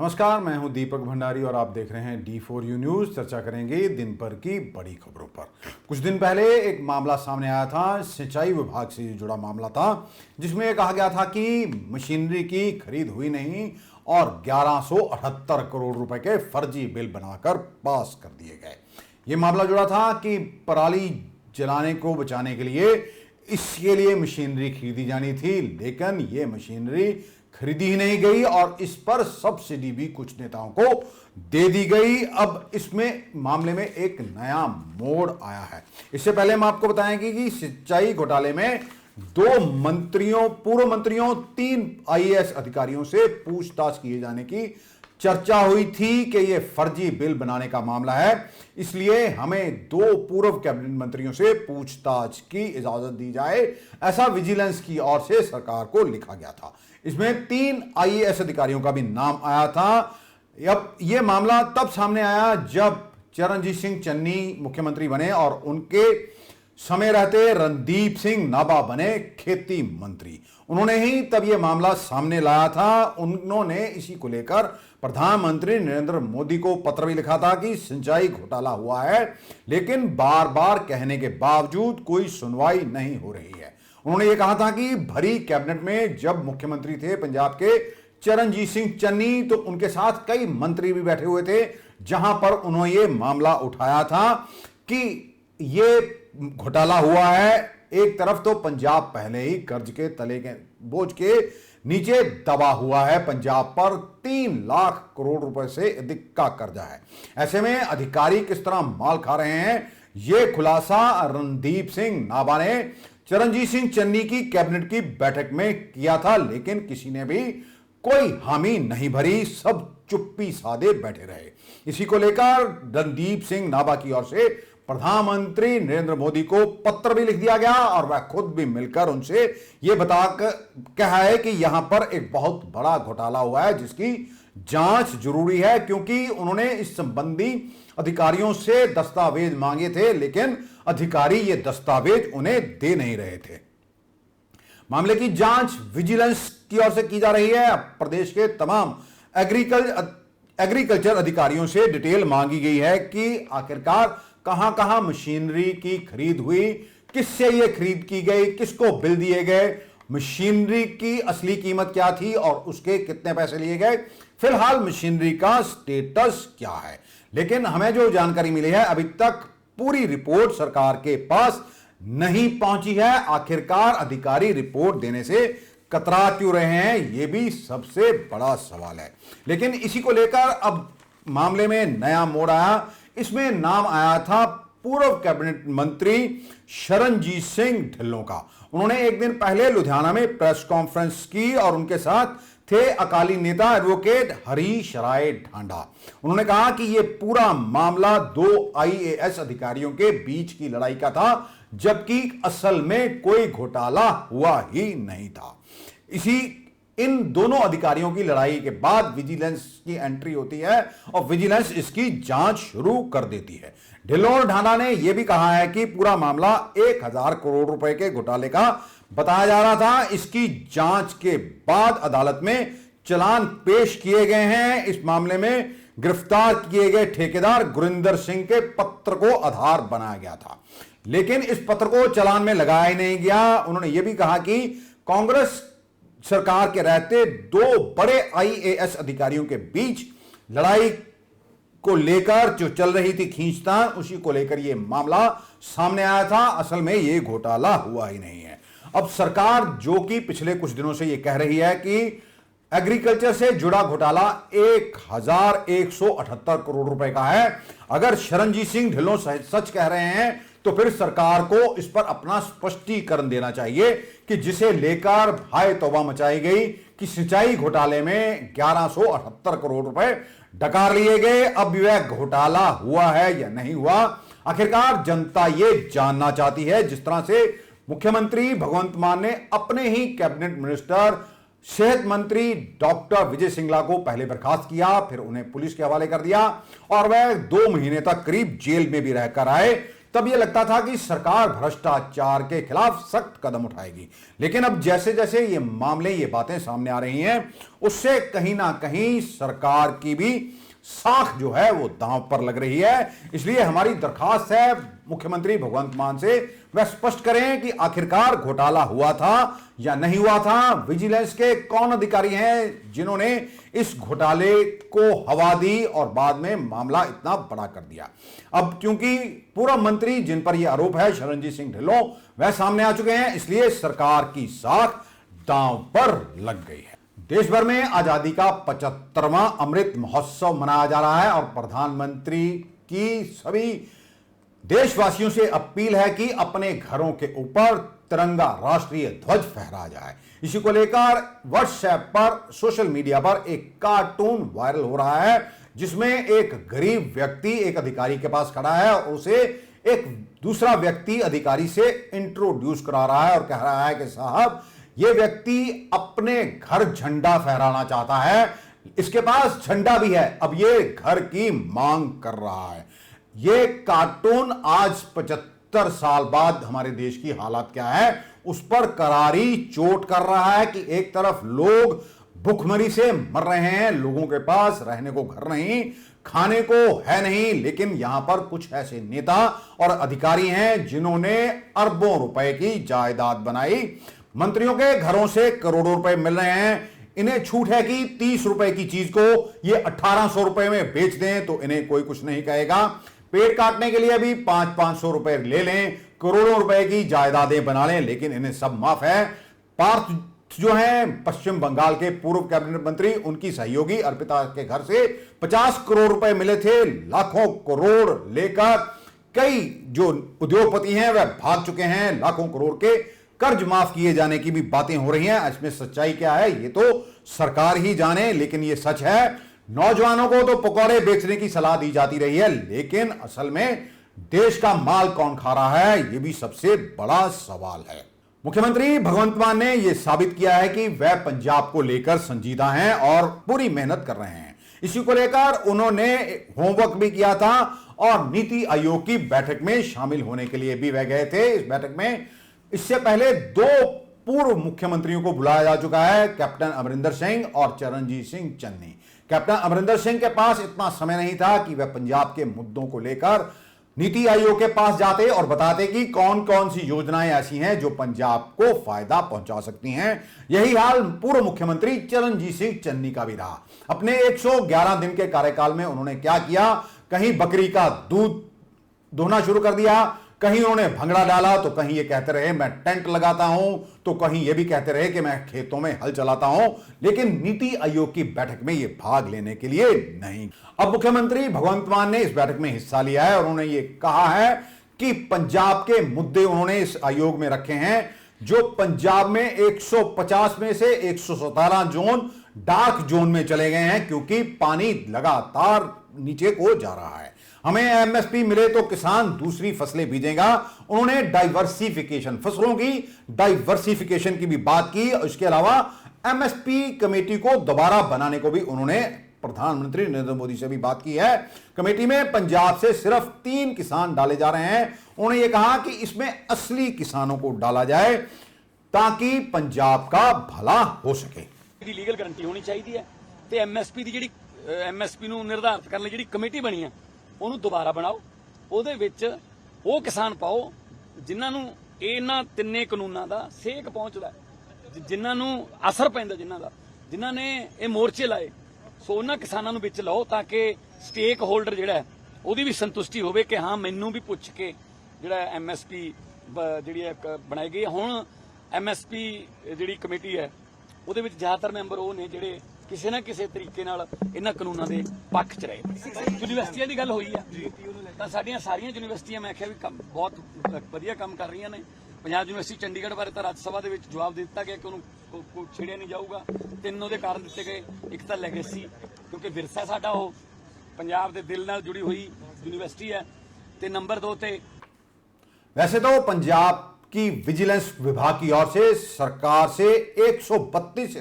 नमस्कार, मैं हूं दीपक भंडारी और आप देख रहे हैं D4U न्यूज। चर्चा करेंगे दिन भर की बड़ी खबरों पर। कुछ दिन पहले एक मामला सामने आया था, सिंचाई विभाग से जुड़ा मामला था, जिसमें कहा गया था कि मशीनरी की खरीद हुई नहीं और 1178 करोड़ रुपए के फर्जी बिल बनाकर पास कर दिए गए। ये मामला जुड़ा था कि पराली जलाने को बचाने के लिए इसके लिए मशीनरी खरीदी जानी थी, लेकिन ये मशीनरी खरीदी ही नहीं गई और इस पर सब्सिडी भी कुछ नेताओं को दे दी गई। अब इसमें मामले में एक नया मोड़ आया है। इससे पहले हम आपको बताएंगे कि सिंचाई घोटाले में पूर्व मंत्रियों 3 आईएएस अधिकारियों से पूछताछ किए जाने की चर्चा हुई थी कि यह फर्जी बिल बनाने का मामला है, इसलिए हमें 2 पूर्व कैबिनेट मंत्रियों से पूछताछ की इजाजत दी जाए, ऐसा विजिलेंस की ओर से सरकार को लिखा गया था। इसमें 3 आईएएस अधिकारियों का भी नाम आया था। अब यह मामला तब सामने आया जब चरणजीत सिंह चन्नी मुख्यमंत्री बने और उनके समय रहते रणदीप सिंह नाभा बने खेती मंत्री। उन्होंने ही तब यह मामला सामने लाया था। उन्होंने इसी को लेकर प्रधानमंत्री नरेंद्र मोदी को पत्र भी लिखा था कि सिंचाई घोटाला हुआ है, लेकिन बार बार कहने के बावजूद कोई सुनवाई नहीं हो रही है। उन्होंने ये कहा था कि भरी कैबिनेट में जब मुख्यमंत्री थे पंजाब के चरणजीत सिंह चन्नी, तो उनके साथ कई मंत्री भी बैठे हुए थे, जहां पर उन्होंने ये मामला उठाया था कि ये घोटाला हुआ है। एक तरफ तो पंजाब पहले ही कर्ज के तले के बोझ के नीचे दबा हुआ है, पंजाब पर 3 लाख करोड़ रुपए से अधिक का कर्जा है। ऐसे में अधिकारी किस तरह माल खा रहे हैं, यह खुलासा रणदीप सिंह नाभा ने चरणजीत सिंह चन्नी की कैबिनेट की बैठक में किया था, लेकिन किसी ने भी कोई हामी नहीं भरी, सब चुप्पी साधे बैठे रहे। इसी को लेकर रणदीप सिंह नाभा की ओर से प्रधानमंत्री नरेंद्र मोदी को पत्र भी लिख दिया गया और वह खुद भी मिलकर उनसे यह बताकर कहा है कि यहां पर एक बहुत बड़ा घोटाला हुआ है, जिसकी जांच जरूरी है, क्योंकि उन्होंने इस संबंधी अधिकारियों से दस्तावेज मांगे थे, लेकिन अधिकारी ये दस्तावेज उन्हें दे नहीं रहे थे। मामले की जांच विजिलेंस की ओर से की जा रही है। प्रदेश के तमाम एग्रीकल्चर अधिकारियों से डिटेल मांगी गई है कि आखिरकार कहां कहां मशीनरी की खरीद हुई, किससे यह खरीद की गई, किसको बिल दिए गए, मशीनरी की असली कीमत क्या थी और उसके कितने पैसे लिए गए, फिलहाल मशीनरी का स्टेटस क्या है। लेकिन हमें जो जानकारी मिली है, अभी तक पूरी रिपोर्ट सरकार के पास नहीं पहुंची है। आखिरकार अधिकारी रिपोर्ट देने से कतरा क्यों रहे हैं, यह भी सबसे बड़ा सवाल है। लेकिन इसी को लेकर अब मामले में नया मोड़ आया। इसमें नाम आया था पूर्व कैबिनेट मंत्री शरणजीत सिंह ढिल्लों का। उन्होंने एक दिन पहले लुधियाना में प्रेस कॉन्फ्रेंस की और उनके साथ थे अकाली नेता एडवोकेट हरीश राय ढांडा। उन्होंने कहा कि यह पूरा मामला 2 आईएएस अधिकारियों के बीच की लड़ाई का था, जबकि असल में कोई घोटाला हुआ ही नहीं था। इन दोनों अधिकारियों की लड़ाई के बाद विजिलेंस की एंट्री होती है और विजिलेंस इसकी जांच शुरू कर देती है। ढिल्लों और ढांडा ने यह भी कहा है कि पूरा मामला 1000 करोड़ रुपए के घोटाले का बताया जा रहा था। इसकी जांच के बाद अदालत में चालान पेश किए गए हैं। इस मामले में गिरफ्तार किए गए ठेकेदार गुरिंदर सिंह के पत्र को आधार बनाया गया था, लेकिन इस पत्र को चालान में लगाया ही नहीं गया। उन्होंने यह भी कहा कि कांग्रेस सरकार के रहते 2 बड़े आईएएस अधिकारियों के बीच लड़ाई को लेकर जो चल रही थी खींचतान, उसी को लेकर यह मामला सामने आया था। असल में यह घोटाला हुआ ही नहीं है। अब सरकार जो कि पिछले कुछ दिनों से यह कह रही है कि एग्रीकल्चर से जुड़ा घोटाला 1178 करोड़ रुपए का है, अगर शरणजीत सिंह ढिल्लों सच कह रहे हैं तो फिर सरकार को इस पर अपना स्पष्टीकरण देना चाहिए कि जिसे लेकर हाय तौबा मचाई गई कि सिंचाई घोटाले में 1178 करोड़ रुपए डकार लिए गए। अब वह घोटाला हुआ है या नहीं हुआ, आखिरकार जनता ये जानना चाहती है। जिस तरह से मुख्यमंत्री भगवंत मान ने अपने ही कैबिनेट मिनिस्टर सेहत मंत्री डॉक्टर विजय सिंगला को पहले बर्खास्त किया, फिर उन्हें पुलिस के हवाले कर दिया और वह 2 महीने तक करीब जेल में भी रहकर आए, तब यह लगता था कि सरकार भ्रष्टाचार के खिलाफ सख्त कदम उठाएगी। लेकिन अब जैसे जैसे ये मामले, ये बातें सामने आ रही हैं, उससे कहीं ना कहीं सरकार की भी साख जो है वो दांव पर लग रही है। इसलिए हमारी दरखास्त है मुख्यमंत्री भगवंत मान से, वह स्पष्ट करें कि आखिरकार घोटाला हुआ था या नहीं हुआ था। विजिलेंस के कौन अधिकारी हैं जिन्होंने इस घोटाले को हवा दी और बाद में मामला इतना बड़ा कर दिया। अब क्योंकि पूर्व मंत्री जिन पर यह आरोप है, शरणजीत सिंह ढिल्लों, वह सामने आ चुके हैं, इसलिए सरकार की साख दांव पर लग गई है। देश भर में आजादी का 75वां अमृत महोत्सव मनाया जा रहा है और प्रधानमंत्री की सभी देशवासियों से अपील है कि अपने घरों के ऊपर तिरंगा राष्ट्रीय ध्वज फहराया जाए। इसी को लेकर व्हाट्सएप पर, सोशल मीडिया पर एक कार्टून वायरल हो रहा है जिसमें एक गरीब व्यक्ति एक अधिकारी के पास खड़ा है और उसे एक दूसरा व्यक्ति अधिकारी से इंट्रोड्यूस करा रहा है और कह रहा है कि साहब, ये व्यक्ति अपने घर झंडा फहराना चाहता है, इसके पास झंडा भी है, अब ये घर की मांग कर रहा है। ये कार्टून आज 75 साल बाद हमारे देश की हालत क्या है उस पर करारी चोट कर रहा है कि एक तरफ लोग भूखमरी से मर रहे हैं, लोगों के पास रहने को घर नहीं, खाने को है नहीं, लेकिन यहां पर कुछ ऐसे नेता और अधिकारी हैं जिन्होंने अरबों रुपए की जायदाद बनाई। मंत्रियों के घरों से करोड़ों रुपए मिल रहे हैं, इन्हें छूट है कि 30 रुपए की चीज को ये 1800 रुपए में बेच दें तो इन्हें कोई कुछ नहीं कहेगा। पेट काटने के लिए भी 500-500 रुपए ले लें, करोड़ों रुपए की जायदादें बना लें, लेकिन इन्हें सब माफ है। पार्थ जो हैं पश्चिम बंगाल के पूर्व कैबिनेट मंत्री, उनकी सहयोगी अर्पिता के घर से 50 करोड़ रुपए मिले थे। लाखों करोड़ लेकर कई जो उद्योगपति हैं वह भाग चुके हैं। लाखों करोड़ के कर्ज माफ किए जाने की भी बातें हो रही हैं। इसमें सच्चाई क्या है ये तो सरकार ही जाने, लेकिन ये सच है। नौजवानों को तो पकौड़े बेचने की सलाह दी जाती रही है, लेकिन असल में देश का माल कौन खा रहा है, ये भी सबसे बड़ा सवाल है। मुख्यमंत्री भगवंत मान ने यह साबित किया है कि वह पंजाब को लेकर संजीदा हैं और पूरी मेहनत कर रहे हैं। इसी को लेकर उन्होंने होमवर्क भी किया था और नीति आयोग की बैठक में शामिल होने के लिए भी वह गए थे। इस बैठक में इससे पहले 2 पूर्व मुख्यमंत्रियों को बुलाया जा चुका है, कैप्टन अमरिंदर सिंह और चरणजीत सिंह चन्नी। कैप्टन अमरिंदर सिंह के पास इतना समय नहीं था कि वह पंजाब के मुद्दों को लेकर नीति आयोग के पास जाते और बताते कि कौन कौन सी योजनाएं ऐसी हैं जो पंजाब को फायदा पहुंचा सकती हैं। यही हाल पूर्व मुख्यमंत्री चरणजीत सिंह चन्नी का भी रहा। अपने 111 दिन के कार्यकाल में उन्होंने क्या किया, कहीं बकरी का दूध दोहना शुरू कर दिया, कहीं उन्होंने भंगड़ा डाला, तो कहीं ये कहते रहे मैं टेंट लगाता हूं, तो कहीं ये भी कहते रहे कि मैं खेतों में हल चलाता हूं, लेकिन नीति आयोग की बैठक में ये भाग लेने के लिए नहीं। अब मुख्यमंत्री भगवंत मान ने इस बैठक में हिस्सा लिया है और उन्होंने ये कहा है कि पंजाब के मुद्दे उन्होंने इस आयोग में रखे हैं। जो पंजाब में 150 में से 117 जोन डार्क जोन में चले गए हैं क्योंकि पानी लगातार नीचे को जा रहा है। हमें एमएसपी मिले तो किसान दूसरी फसलें बीजेगा। उन्होंने डाइवर्सिफिकेशन, फसलों की डाइवर्सिफिकेशन की भी बात की। इसके अलावा एमएसपी कमेटी को दोबारा बनाने को भी उन्होंने प्रधानमंत्री नरेंद्र मोदी से भी बात की है। कमेटी में पंजाब से सिर्फ 3 किसान डाले जा रहे हैं। उन्होंने ये कहा कि इसमें असली किसानों को डाला जाए ताकि पंजाब का भला हो सके। लीगल गारंटी होनी चाहिए है ਤੇ ਐਮਐਸਪੀ ਦੀ ਜਿਹੜੀ ਐਮਐਸਪੀ ਨੂੰ ਨਿਰਧਾਰਿਤ ਕਰਨ ਲਈ ਜਿਹੜੀ ਕਮੇਟੀ ਬਣੀ ਹੈ ਉਹਨੂੰ ਦੁਬਾਰਾ ਬਣਾਓ। ਉਹਦੇ ਵਿੱਚ ਉਹ ਕਿਸਾਨ ਪਾਓ ਜਿਨ੍ਹਾਂ ਨੂੰ ਇਹਨਾਂ ਤਿੰਨੇ ਕਾਨੂੰਨਾਂ ਦਾ ਸੇਕ ਪਹੁੰਚਦਾ, ਜਿਨ੍ਹਾਂ ਨੂੰ ਅਸਰ ਪੈਂਦਾ, ਜਿਨ੍ਹਾਂ ਨੇ ਇਹ ਮੋਰਚੇ ਲਾਏ, ਸੋ ਉਹਨਾਂ ਕਿਸਾਨਾਂ ਨੂੰ ਵਿੱਚ ਲਾਓ ਤਾਂ ਕਿ ਸਟੇਕ ਹੋਲਡਰ ਜਿਹੜਾ ਉਹਦੀ ਵੀ ਸੰਤੁਸ਼ਟੀ ਹੋਵੇ ਕਿ ਹਾਂ ਮੈਨੂੰ ਵੀ ਪੁੱਛ ਕੇ ਜਿਹੜਾ ਐਮਐਸਪੀ ਜਿਹੜੀ ਬਣਾਈ ਗਈ। ਹੁਣ ਐਮਐਸਪੀ ਜਿਹੜੀ ਕਮੇਟੀ ਹੈ ਉਹਦੇ ਵਿੱਚ ਜ਼ਿਆਦਾਤਰ ਮੈਂਬਰ ਉਹ ਨੇ ਜਿਹੜੇ ਕਿਸੇ ਨਾ ਕਿਸੇ ਤਰੀਕੇ ਨਾਲ ਇਹਨਾਂ ਕਾਨੂੰਨਾਂ ਦੇ ਪੱਖ 'ਚ ਰਹੇ। ਯੂਨੀਵਰਸਿਟੀਆਂ ਦੀ ਗੱਲ ਹੋਈ ਆ ਤਾਂ ਸਾਡੀਆਂ ਸਾਰੀਆਂ ਯੂਨੀਵਰਸਿਟੀਆਂ ਮੈਂ ਆਖਿਆ ਵੀ ਬਹੁਤ ਵਧੀਆ ਕੰਮ ਕਰ ਰਹੀਆਂ ਨੇ। ਪੰਜਾਬ ਯੂਨੀਵਰਸਿਟੀ ਚੰਡੀਗੜ੍ਹ ਬਾਰੇ ਤਾਂ ਰਾਜ ਸਭਾ ਦੇ ਵਿੱਚ ਜਵਾਬ ਦੇ ਦਿੱਤਾ ਗਿਆ ਕਿ ਉਹਨੂੰ ਛੇੜਿਆ ਨਹੀਂ ਜਾਊਗਾ। 3 ਉਹਦੇ ਕਾਰਨ ਦਿੱਤੇ ਗਏ। ਇੱਕ ਤਾਂ ਲੈਗੇਸੀ, ਕਿਉਂਕਿ ਵਿਰਸਾ ਸਾਡਾ ਉਹ ਪੰਜਾਬ ਦੇ ਦਿਲ ਨਾਲ ਜੁੜੀ ਹੋਈ ਯੂਨੀਵਰਸਿਟੀ ਹੈ, ਤੇ ਨੰਬਰ 2 ਤੇ वैसे तो पंजाब की विजिलेंस विभाग की ओर से सरकार से 132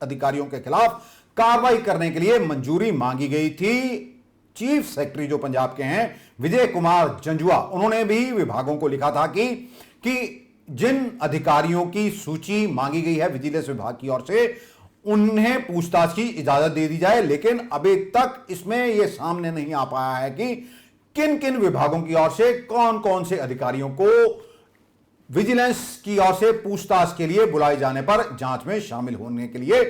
अधिकारियों के खिलाफ कार्रवाई करने के लिए मंजूरी मांगी गई थी चीफ सेक्रेटरी जो पंजाब के हैं विजय कुमार जंजुआ, उन्होंने भी विभागों को लिखा था कि जिन अधिकारियों की सूची मांगी गई है विजिलेंस विभाग की ओर से उन्हें पूछताछ की इजाजत दे दी जाए, लेकिन अभी तक इसमें यह सामने नहीं आ पाया है कि किन किन विभागों की ओर से कौन कौन से अधिकारियों को विजिलेंस की ओर से पूछताछ के लिए बुलाए जाने पर जांच में शामिल होने के लिए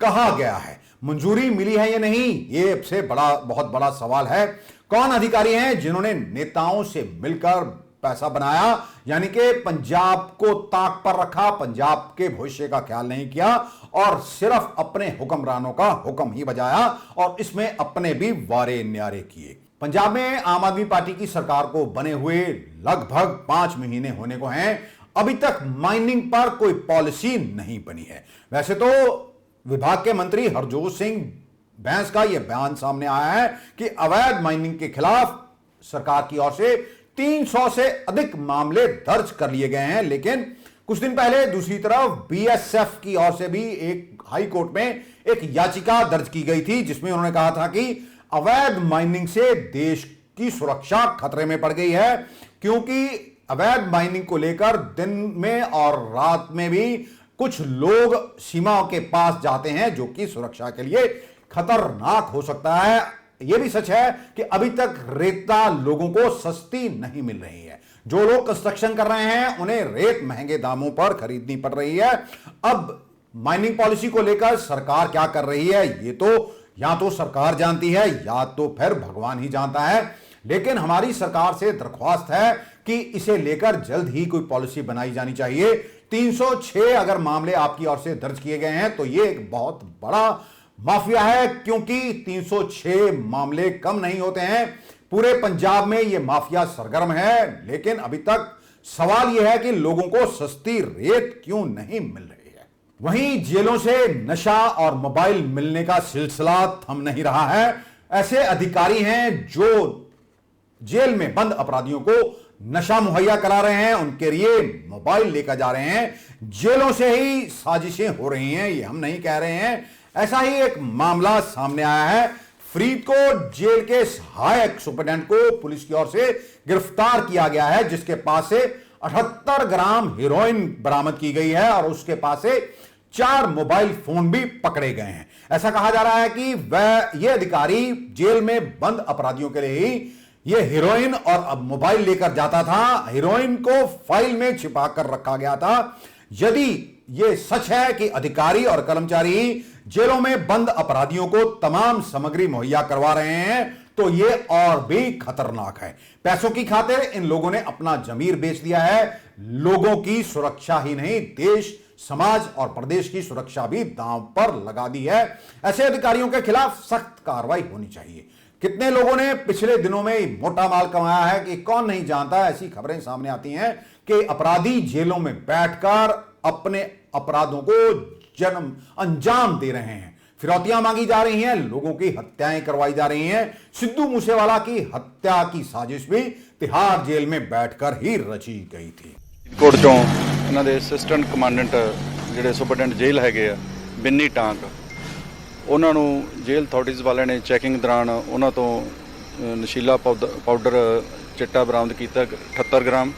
कहा गया है। मंजूरी मिली है या नहीं, यह से बहुत बड़ा सवाल है। कौन अधिकारी हैं जिन्होंने नेताओं से मिलकर पैसा बनाया, यानी कि पंजाब को ताक पर रखा, पंजाब के भविष्य का ख्याल नहीं किया और सिर्फ अपने हुक्मरानों का हुक्म ही बजाया और इसमें अपने भी वारे न्यारे किए। पंजाब में आम आदमी पार्टी की सरकार को बने हुए लगभग 5 महीने होने को हैं, अभी तक माइनिंग पर कोई पॉलिसी नहीं बनी है। वैसे तो विभाग के मंत्री हरजोत सिंह बैंस का यह बयान सामने आया है कि अवैध माइनिंग के खिलाफ सरकार की ओर से 300 से अधिक मामले दर्ज कर लिए गए हैं, लेकिन कुछ दिन पहले दूसरी तरफ बीएसएफ की ओर से भी एक हाई कोर्ट में एक याचिका दर्ज की गई थी जिसमें उन्होंने कहा था कि अवैध माइनिंग से देश की सुरक्षा खतरे में पड़ गई है, क्योंकि अवैध माइनिंग को लेकर दिन में और रात में भी कुछ लोग सीमाओं के पास जाते हैं जो कि सुरक्षा के लिए खतरनाक हो सकता है। यह भी सच है कि अभी तक रेता लोगों को सस्ती नहीं मिल रही है। जो लोग कंस्ट्रक्शन कर रहे हैं उन्हें रेत महंगे दामों पर खरीदनी पड़ रही है। अब माइनिंग पॉलिसी को लेकर सरकार क्या कर रही है ये तो या तो सरकार जानती है या तो फिर भगवान ही जानता है, लेकिन हमारी सरकार से दरख्वास्त है कि इसे लेकर जल्द ही कोई पॉलिसी बनाई जानी चाहिए। 306 अगर मामले आपकी ओर से दर्ज किए गए हैं तो यह एक बहुत बड़ा माफिया है, क्योंकि 306 मामले कम नहीं होते हैं। पूरे पंजाब में यह माफिया सरगर्म है, लेकिन अभी तक सवाल यह है कि लोगों को सस्ती रेत क्यों नहीं मिल रही है। वहीं जेलों से नशा और मोबाइल मिलने का सिलसिला थम नहीं रहा है। ऐसे अधिकारी हैं जो जेल में बंद अपराधियों को नशा मुहैया करा रहे हैं, उनके लिए मोबाइल लेकर जा रहे हैं। जेलों से ही साजिशें हो रही हैं, ये हम नहीं कह रहे हैं। ऐसा ही एक मामला सामने आया है। फरीदकोट जेल के सहायक सुपरडेंट को पुलिस की ओर से गिरफ्तार किया गया है, जिसके पास से 78 ग्राम हेरोइन बरामद की गई है और उसके पास से 4 मोबाइल फोन भी पकड़े गए हैं। ऐसा कहा जा रहा है कि यह अधिकारी जेल में बंद अपराधियों के लिए ही यह हेरोइन और अब मोबाइल लेकर जाता था। हेरोइन को फाइल में छिपा कर रखा गया था। यदि यह सच है कि अधिकारी और कर्मचारी जेलों में बंद अपराधियों को तमाम सामग्री मुहैया करवा रहे हैं तो यह और भी खतरनाक है। पैसों की खातिर इन लोगों ने अपना जमीर बेच दिया है। लोगों की सुरक्षा ही नहीं, देश, समाज और प्रदेश की सुरक्षा भी दांव पर लगा दी है। ऐसे अधिकारियों के खिलाफ सख्त कार्रवाई होनी चाहिए। कितने लोगों ने पिछले दिनों में मोटा माल कमाया है कि कौन नहीं जानता। ऐसी खबरें सामने आती हैं कि अपराधी जेलों में बैठकर अपने अपराधों को अंजाम दे रहे हैं। फिरौतियां मांगी जा रही हैं, लोगों की हत्याएं करवाई जा रही हैं। सिद्धू मूसेवाला की हत्या की साजिश भी तिहाड़ जेल में बैठकर ही रची गई थी। कोर्ट चों ਇਹਨਾਂ ਦੇ ਅਸਿਸਟੈਂਟ ਕਮਾਂਡੈਂਟ ਜਿਹੜੇ ਸੁਪਰਡੈਂਟ ਜੇਲ੍ਹ ਹੈਗੇ ਆ ਬਿੰਨੀ ਟਾਂਕ, ਉਹਨਾਂ ਨੂੰ ਜੇਲ੍ਹ ਅਥਾਰਟੀਜ਼ ਵਾਲਿਆਂ ਨੇ ਚੈਕਿੰਗ ਦੌਰਾਨ ਉਹਨਾਂ ਤੋਂ ਨਸ਼ੀਲਾ ਪਾਊਡਰ ਚਿੱਟਾ ਬਰਾਮਦ ਕੀਤਾ 78 ਗ੍ਰਾਮ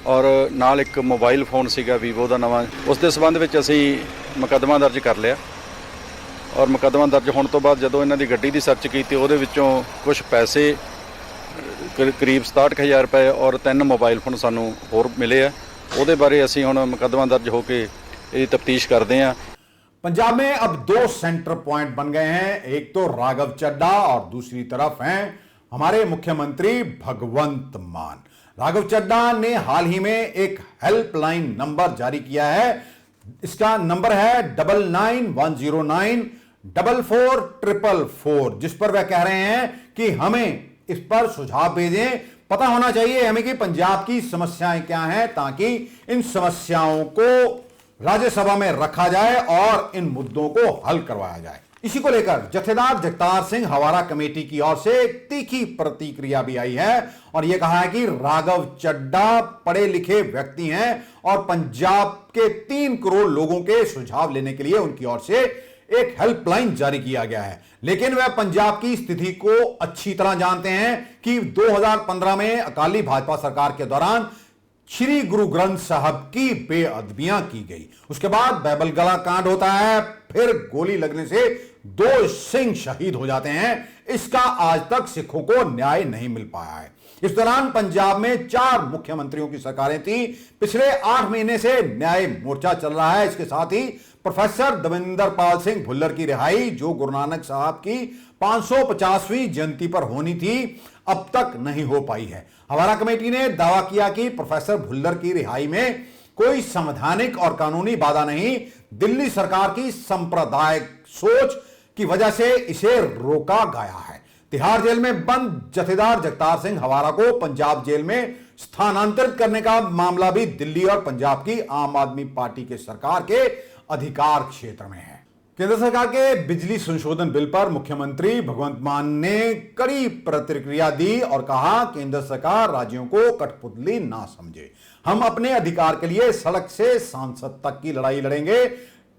ਔਰ ਨਾਲ ਇੱਕ ਮੋਬਾਈਲ ਫੋਨ ਸੀਗਾ ਵੀਵੋ ਦਾ ਨਵਾਂ। ਉਸ ਦੇ ਸਬੰਧ ਵਿੱਚ ਅਸੀਂ ਮੁਕੱਦਮਾ ਦਰਜ ਕਰ ਲਿਆ ਔਰ ਮੁਕੱਦਮਾ ਦਰਜ ਹੋਣ ਤੋਂ ਬਾਅਦ ਜਦੋਂ ਇਹਨਾਂ ਦੀ ਗੱਡੀ ਦੀ ਸਰਚ ਕੀਤੀ ਉਹਦੇ ਵਿੱਚੋਂ ਕੁਝ ਪੈਸੇ ਕਰੀਬ 67,000 ਰੁਪਏ ਔਰ 3 ਮੋਬਾਈਲ ਫੋਨ ਸਾਨੂੰ ਹੋਰ ਮਿਲੇ ਆ। ਉਹਦੇ ਬਾਰੇ ਅਸੀਂ ਹੁਣ ਮੁਕੱਦਮਾ ਦਰਜ ਹੋ ਕੇ ਇਹਦੀ ਤਫਤੀਸ਼ ਕਰਦੇ ਹਾਂ। पंजाब में अब 2 सेंटर पॉइंट बन गए हैं, एक तो राघव चड्ढा और दूसरी तरफ हैं हमारे मुख्यमंत्री भगवंत मान। राघव चड्ढा ने हाल ही में एक हेल्पलाइन नंबर जारी किया है। इसका नंबर है 9910944444, जिस पर वह कह रहे हैं कि हमें इस पर सुझाव भेजें। पता होना चाहिए हमें कि पंजाब की समस्याएं क्या हैं, ताकि इन समस्याओं को राज्यसभा में रखा जाए और इन मुद्दों को हल करवाया जाए। इसी को लेकर जथेदार जगतार सिंह हवारा कमेटी की ओर से तीखी प्रतिक्रिया भी आई है और यह कहा है कि राघव चड्ढा पढ़े लिखे व्यक्ति हैं और पंजाब के 3 करोड़ लोगों के सुझाव लेने के लिए उनकी ओर से एक हेल्पलाइन जारी किया गया है, लेकिन वह पंजाब की स्थिति को अच्छी तरह जानते हैं कि 2015 में अकाली भाजपा सरकार के दौरान श्री गुरु ग्रंथ साहब की बेअदबियां की गई। उसके बाद बाइबल गला कांड होता है, फिर गोली लगने से 2 सिंह शहीद हो जाते हैं। इसका आज तक सिखों को न्याय नहीं मिल पाया है। इस दौरान पंजाब में 4 मुख्यमंत्रियों की सरकारें थी। पिछले 8 महीने से न्याय मोर्चा चल रहा है। इसके साथ ही प्रोफेसर दविंदर पाल सिंह भुल्लर की रिहाई, जो गुरु नानक साहब की 550वीं जयंती पर होनी थी, अब तक नहीं हो पाई है। हवाला कमेटी ने दावा किया कि प्रोफेसर भुल्लर की रिहाई में कोई संवैधानिक और कानूनी बाधा नहीं, दिल्ली सरकार की सांप्रदायिक सोच की वजह से इसे रोका गया है। तिहाड़ जेल में बंद जथेदार जगतार सिंह हवारा को पंजाब जेल में स्थानांतरित करने का मामला भी दिल्ली और पंजाब की आम आदमी पार्टी के सरकार के अधिकार क्षेत्र में है। केंद्र सरकार के बिजली संशोधन बिल पर मुख्यमंत्री भगवंत मान ने कड़ी प्रतिक्रिया दी और कहा, केंद्र सरकार राज्यों को कठपुतली ना समझे। हम अपने अधिकार के लिए सड़क से सांसद तक की लड़ाई लड़ेंगे।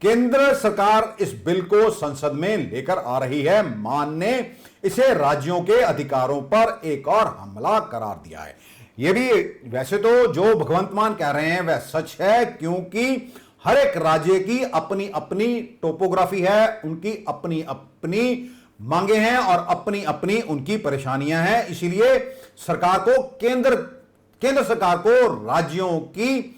केंद्र सरकार इस बिल को संसद में लेकर आ रही है। मान ने इसे राज्यों के अधिकारों पर एक और हमला करार दिया है। यह भी वैसे तो जो भगवंत मान कह रहे हैं वह सच है, क्योंकि हर एक राज्य की अपनी अपनी टोपोग्राफी है, उनकी अपनी अपनी मांगे हैं और अपनी अपनी उनकी परेशानियां हैं। इसीलिए सरकार को केंद्र सरकार को राज्यों की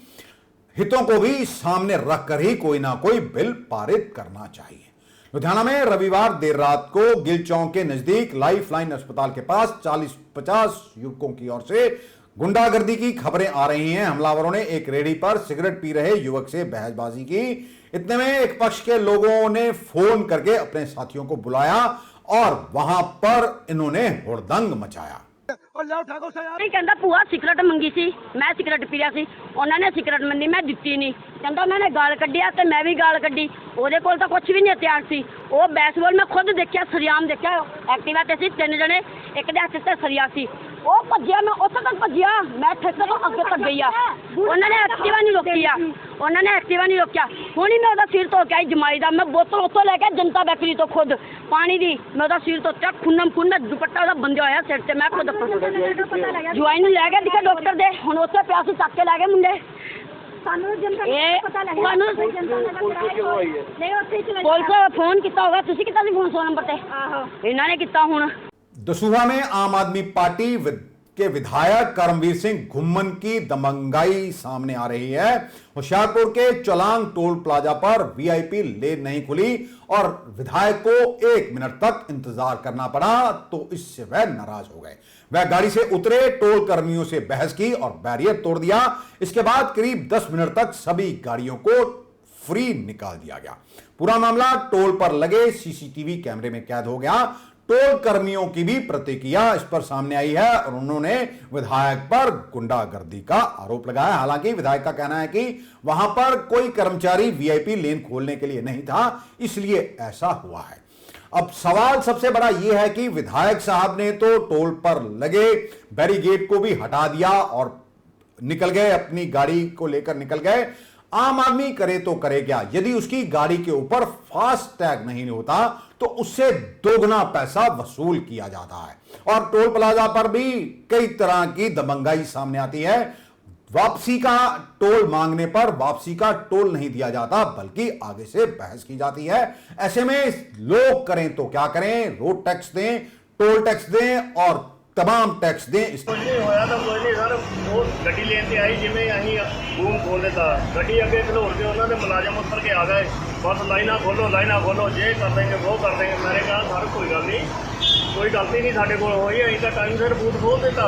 हितों को भी सामने रखकर ही कोई ना कोई बिल पारित करना चाहिए। लुधियाना में रविवार देर रात को गिल चौक के नजदीक लाइफ लाइन अस्पताल के पास 40-50 युवकों की ओर से गुंडागर्दी की खबरें आ रही हैं। हमलावरों ने एक रेहड़ी पर सिगरेट पी रहे युवक से बहसबाजी की। इतने में एक पक्ष के लोगों ने फोन करके अपने साथियों को बुलाया और वहां पर इन्होंने हुड़दंग मचाया। नहीं कहता भूआ सिगरेट मंगी सी, मैं सिगरेट पी रहा सी, उन्होंने सिगरेट मंगी, मैं दिती नहीं। कहता मैंने गाल कढ़िया तो मैं भी गाल कढ़ी। ਉਹਦੇ ਕੋਲ ਤਾਂ ਕੁਝ ਵੀ ਨਹੀਂ ਹਥਿਆਰ ਸੀ। ਉਹ ਬੈਸਬਾਲ ਮੈਂ ਖੁਦ ਦੇਖਿਆ, ਸਰਿਆਮ ਦੇਖਿਆ। ਐਕਟਿਵਾ ਤੇ ਸੀ 3 ਜਣੇ, ਇੱਕ ਦੇ ਹੱਥ ਤੇ ਸਰੀਆ ਸੀ। ਉਹ ਭੱਜਿਆ, ਮੈਂ ਉੱਥੇ ਤੱਕ ਭੱਜਿਆ, ਮੈਂ ਠੇਕੇ ਤੋਂ ਅੱਗੇ ਤੱਕ ਗਈ ਆ। ਉਹਨਾਂ ਨੇ ਐਕਟਿਵਾ ਨਹੀਂ ਰੋਕਿਆ, ਉਹਨਾਂ ਨੇ ਐਕਟਿਵਾ ਨਹੀਂ ਰੋਕਿਆ। ਹੁਣੀ ਮੈਂ ਉਹਦਾ ਸਿਰ ਧੋ ਕੇ ਆਈ ਜਮਾਈ ਦਾ, ਮੈਂ ਬੋਤਲ ਉੱਥੋਂ ਲੈ ਕੇ ਜਨਤਾ ਬੈਕਰੀ ਤੋਂ ਖੁਦ ਪਾਣੀ ਦੀ, ਮੈਂ ਉਹਦਾ ਸਿਰ ਧੋਤਾ, ਖੂਨਮ ਖੂਨ, ਮੈਂ ਦੁਪੱਟਾ ਉਹਦਾ ਬੰਦਿਆ ਹੋਇਆ ਸਿਰ ਤੇ, ਮੈਂ ਖੁਦ ਜਵਾਈ ਨੂੰ ਲੈ ਕੇ ਦਿਖਾ ਡਾਕਟਰ ਦੇ, ਹੁਣ ਉੱਥੇ ਪਿਆ ਸੀ, ਚੱਕ ਕੇ ਲੈ ਗਏ ਮੁੰਡੇ। ਪੁਲਿਸ फोन किया होगा, तुसी किता सी फोन 100 नंबर ते? इन्होंने किया। हुण दसूहा में आम आदमी पार्टी के विधायक करमवीर सिंह घुम्मन की दबंगाई सामने आ रही है। होशियारपुर के चौलांग टोल प्लाजा पर वीआईपी लेन नहीं खुली और विधायक को 1 मिनट तक इंतजार करना पड़ा, तो इससे वह नाराज हो गए। वह गाड़ी से उतरे, टोल कर्मियों से बहस की और बैरियर तोड़ दिया। इसके बाद करीब 10 मिनट तक सभी गाड़ियों को फ्री निकाल दिया गया। पूरा मामला टोल पर लगे सीसीटीवी कैमरे में कैद हो गया। टोल कर्मियों की भी प्रतिक्रिया इस पर सामने आई है और उन्होंने विधायक पर गुंडागर्दी का आरोप लगाया। हालांकि विधायक का कहना है कि वहां पर कोई कर्मचारी वीआईपी लेन खोलने के लिए नहीं था, इसलिए ऐसा हुआ है। अब सवाल सबसे बड़ा यह है कि विधायक साहब ने तो टोल पर लगे बैरिकेड को भी हटा दिया और निकल गए, अपनी गाड़ी को लेकर निकल गए। आम आदमी करे तो करे क्या? यदि उसकी गाड़ी के ऊपर फास्ट टैग नहीं होता तो उससे दोगुना पैसा वसूल किया जाता है। और टोल प्लाजा पर भी कई तरह की दबंगाई सामने आती है। वापसी का टोल मांगने पर वापसी का टोल नहीं दिया जाता, बल्कि आगे से बहस की जाती है। ऐसे में लोग करें तो क्या करें? रोड टैक्स दें, टोल टैक्स दें और तमाम टैक्स दें। कुछ नहीं होया तो कोई नहीं सर, वो गड्डी लेते आई जिमें अहीं बूम खोल देता, गड्डी अगे खलोर के उन्होंने मुलाजम उतर के आ गए, बस लाइना खोलो, ये कर देंगे वो कर देंगे। मैंने कहा सर कोई गल नहीं, कोई गलती नहीं साढ़े को हुई, अं तो टाइम सिर बूथ खोल देता।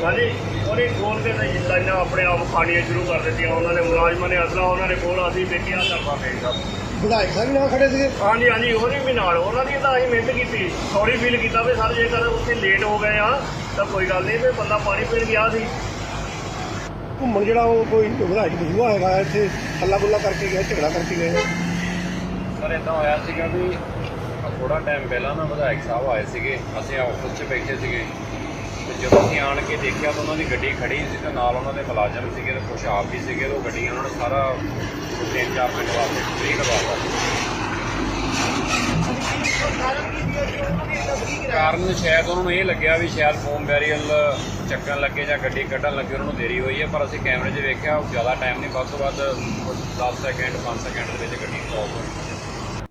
हाँ जी, उन्हें खोल के लाइना अपने आप खानियाँ शुरू कर दी। उन्होंने मुलाजमान ने असला उन्होंने खोल अभी बेटियाँ करवा देगा। विधायक साहब भी खड़े थे? हाँ जी हाँ जी, वो भी नाल उन्होंने तो अं मेहनत की, सॉरी फील किया भी सर जेकर उत्थे लेट हो गए हाँ तो कोई गल नहीं, तो बंदा पानी पीन गया सी। घूमन जो कोई विधायक दसूहा है इतने हल्ला गुल्ला करके गए, झगड़ा करके गए? सर इदा होया सीगा भी थोड़ा टाइम पहला ना विधायक साहब आए थे, असीं ऑफिस 'ਚ बैठे थे, तो जब असीं आण के देखा तो उन्होंने गड्डी खड़ी सी, तो नाल उन्होंने मुलाजम थे, तो कुछ आप भी थे, तो गड्डी उन्होंने सारा 3-4 मिनट वास्ते फ्री करवा दी। ਕਾਰਨ ਸ਼ਾਇਦ ਉਹਨਾਂ ਨੂੰ ਇਹ ਲੱਗਿਆ ਵੀ ਸ਼ਾਇਦ ਫੋਮ ਬੈਰੀਅਲ ਚੱਕਣ ਲੱਗੇ ਜਾਂ ਗੱਡੀ ਕੱਢਣ ਲੱਗੇ ਉਹਨਾਂ ਨੂੰ ਦੇਰੀ ਹੋਈ ਹੈ, ਪਰ ਅਸੀਂ ਕੈਮਰੇ 'ਚ ਵੇਖਿਆ ਜ਼ਿਆਦਾ ਟਾਈਮ ਨਹੀਂ, ਵੱਧ ਤੋਂ ਵੱਧ 10 ਸੈਕਿੰਡ 5 ਸੈਕਿੰਡ ਦੇ ਵਿੱਚ ਗੱਡੀ ਸਟਾਪ ਹੋਈ।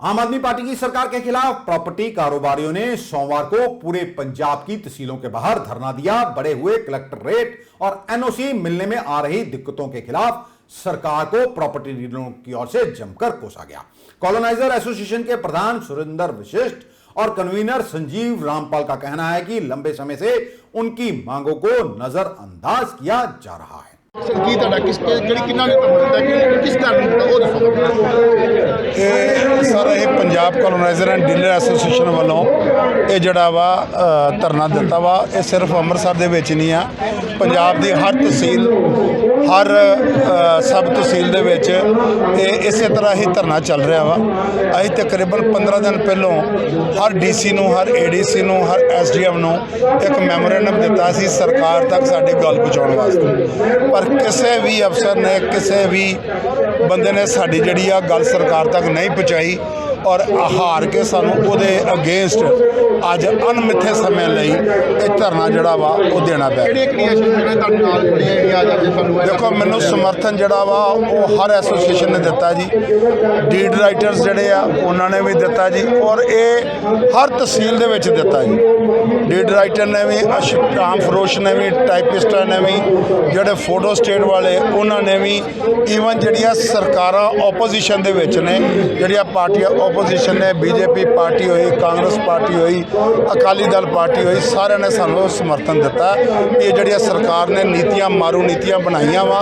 आम आदमी पार्टी की सरकार के खिलाफ प्रॉपर्टी कारोबारियों ने सोमवार को पूरे पंजाब की तहसीलों के बाहर धरना दिया। बढ़े हुए कलेक्टरेट और एनओसी मिलने में आ रही दिक्कतों के खिलाफ सरकार को प्रॉपर्टी डीलरों की ओर से जमकर कोसा गया। कॉलोनाइजर एसोसिएशन के प्रधान सुरेंद्र वशिष्ठ और कन्वीनर संजीव रामपाल का कहना है कि लंबे समय से उनकी मांगों को नजरअंदाज किया जा रहा है। ਕੀ ਤੁਹਾਡਾ ਕਿੰਨਾ ਨੇ ਦਿੱਤਾ ਕਿ ਕਿਸ ਕਾਰਨ ਦਿੱਤਾ ਉਹ ਦੱਸੋ। ਇਹ ਸਰ ਇਹ Punjab coloniser and dealer association ਵੱਲੋਂ ਇਹ ਜਿਹੜਾ ਵਾ ਧਰਨਾ ਦਿੱਤਾ ਵਾ, ਇਹ ਸਿਰਫ ਅੰਮ੍ਰਿਤਸਰ ਦੇ ਵਿੱਚ ਨਹੀਂ ਆ, ਪੰਜਾਬ ਦੀ ਹਰ ਤਹਿਸੀਲ ਹਰ ਸਬ ਤਹਿਸੀਲ ਦੇ ਵਿੱਚ ਇਹ ਇਸੇ ਤਰ੍ਹਾਂ ਹੀ ਧਰਨਾ ਚੱਲ ਰਿਹਾ ਵਾ। ਅਸੀਂ ਤਕਰੀਬਨ 15 ਦਿਨ ਪਹਿਲੋਂ ਹਰ ਡੀਸੀ ਨੂੰ, ਹਰ ਏਡੀਸੀ ਨੂੰ, ਹਰ ਐਸਡੀਐਮ ਨੂੰ ਇੱਕ ਮੈਮੋਰੈਂਡਮ ਦਿੱਤਾ ਸੀ ਸਰਕਾਰ ਤੱਕ ਸਾਡੀ ਗੱਲ ਪਹੁੰਚਾਉਣ ਵਾਸਤੇ, ਪਰ ਕਿਸੇ ਵੀ ਅਫਸਰ ਨੇ, ਕਿਸੇ ਵੀ ਬੰਦੇ ਨੇ ਸਾਡੀ ਜਿਹੜੀ ਆ ਗੱਲ ਸਰਕਾਰ ਤੱਕ ਨਹੀਂ ਪਹੁੰਚਾਈ ਔਰ ਹਾਰ ਕੇ ਸਾਨੂੰ ਉਹਦੇ ਅਗੇਂਸਟ ਅੱਜ ਅਣਮਿੱਥੇ ਸਮੇਂ ਲਈ ਇਹ ਧਰਨਾ ਜਿਹੜਾ ਵਾ ਉਹ ਦੇਣਾ ਪਿਆ। ਦੇਖੋ ਮੈਨੂੰ ਸਮਰਥਨ ਜਿਹੜਾ ਵਾ ਉਹ ਹਰ ਐਸੋਸੀਏਸ਼ਨ ਨੇ ਦਿੱਤਾ ਜੀ, ਡੀਡ ਰਾਈਟਰਸ ਜਿਹੜੇ ਆ ਉਹਨਾਂ ਨੇ ਵੀ ਦਿੱਤਾ ਜੀ, ਔਰ ਇਹ ਹਰ ਤਹਿਸੀਲ ਦੇ ਵਿੱਚ ਦਿੱਤਾ ਜੀ। ਡੀਡ ਰਾਈਟਰ ਨੇ ਵੀ, ਅਸ਼ਰਾਮ ਫਰੋਸ਼ ਨੇ ਵੀ, ਟਾਈਪਿਸਟਾਂ ਨੇ ਵੀ, ਜਿਹੜੇ ਫੋਟੋ ਸਟੇਟ ਵਾਲੇ ਉਹਨਾਂ ਨੇ ਵੀ, ਈਵਨ ਜਿਹੜੀਆਂ ਸਰਕਾਰਾਂ ਓਪੋਜੀਸ਼ਨ ਦੇ ਵਿੱਚ ਨੇ, ਜਿਹੜੀਆਂ ਪਾਰਟੀਆਂ ਓਪੋਜੀਸ਼ਨ ਨੇ, ਬੀਜੇਪੀ ਪਾਰਟੀ ਹੋਈ, ਕਾਂਗਰਸ ਪਾਰਟੀ ਹੋਈ, ਅਕਾਲੀ ਦਲ ਪਾਰਟੀ ਹੋਈ, ਸਾਰਿਆਂ ਨੇ ਸਾਨੂੰ ਸਮਰਥਨ ਦਿੱਤਾ ਕਿ ਇਹ ਜਿਹੜੀਆਂ ਸਰਕਾਰ ਨੇ ਨੀਤੀਆਂ, ਮਾਰੂ ਨੀਤੀਆਂ ਬਣਾਈਆਂ ਵਾ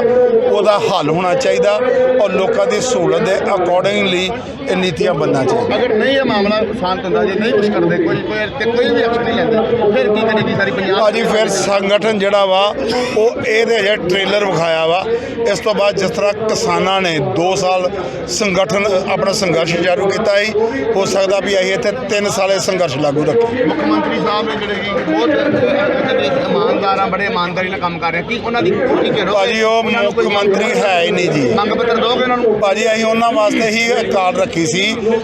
ਉਹਦਾ ਹੱਲ ਹੋਣਾ ਚਾਹੀਦਾ ਔਰ ਲੋਕਾਂ ਦੀ ਸਹੂਲਤ ਦੇ ਅਕੋਰਡਿੰਗਲੀ ਇਹ ਨੀਤੀਆਂ ਬਣਨਾ ਚਾਹੀਦਾ। ਅਗਰ ਨਹੀਂ ਇਹ ਮਾਮਲਾ ਸ਼ਾਂਤ ਹੁੰਦਾ, ਜੇ ਨਹੀਂ ਕੁਝ ਕਰਦੇ, ਕੋਈ ਵੀ ਐਕਸ਼ਨ ਨਹੀਂ ਲੈਂਦੇ, ਫਿਰ ਕੀ ਕਰੇਗੀ ਸਾਰੀ ਪੰਜਾਬ? ਭਾਜੀ ਫਿਰ ਸੰਗਠਨ ਜਿਹੜਾ ਵਾ ਉਹ ਇਹਦੇ ਜਿਹੜਾ ਟ੍ਰੇਲਰ ਵਿਖਾਇਆ ਵਾ, ਇਸ ਤੋਂ ਬਾਅਦ ਜਿਸ ਤਰ੍ਹਾਂ ਕਿਸਾਨਾਂ ਨੇ 2 ਸਾਲ ਸੰਗਠਨ ਆਪਣਾ ਸੰਘਰਸ਼ ਜਾਰੀ ਕੀਤਾ ਹੀ, ਹੋ ਸਕਦਾ ਵੀ ਅਸੀਂ ਇੱਥੇ 3 ਸਾਲ ਇਹ ਸੰਘਰਸ਼ ਲਾਗੂ ਰੱਖੀਏ। ਮੁੱਖ ਮੰਤਰੀ ਸਾਹਿਬ ਨੇ ਜਿਹੜੇ ਕਿ ਬਹੁਤ ਇਮਾਨਦਾਰ ਆ, ਬੜੇ ਇਮਾਨਦਾਰੀ ਨਾਲ ਕੰਮ ਕਰ ਰਹੇ, ਕੀ ਉਹਨਾਂ ਦੀ ਕੀ ਕਰੋ? ਭਾਜੀ ਉਹ ਮੁੱਖ ਮੰਤਰੀ ਹੈ ਹੀ ਨਹੀਂ ਜੀ। ਮੰਗ ਪੱਤਰ ਦੋਗੇ ਉਹਨਾਂ ਨੂੰ? ਭਾਜੀ ਅਸੀਂ ਉਹਨਾਂ ਵਾਸਤੇ ਹੀ ਕਾਲ ਰੱਖੀ ਸੀ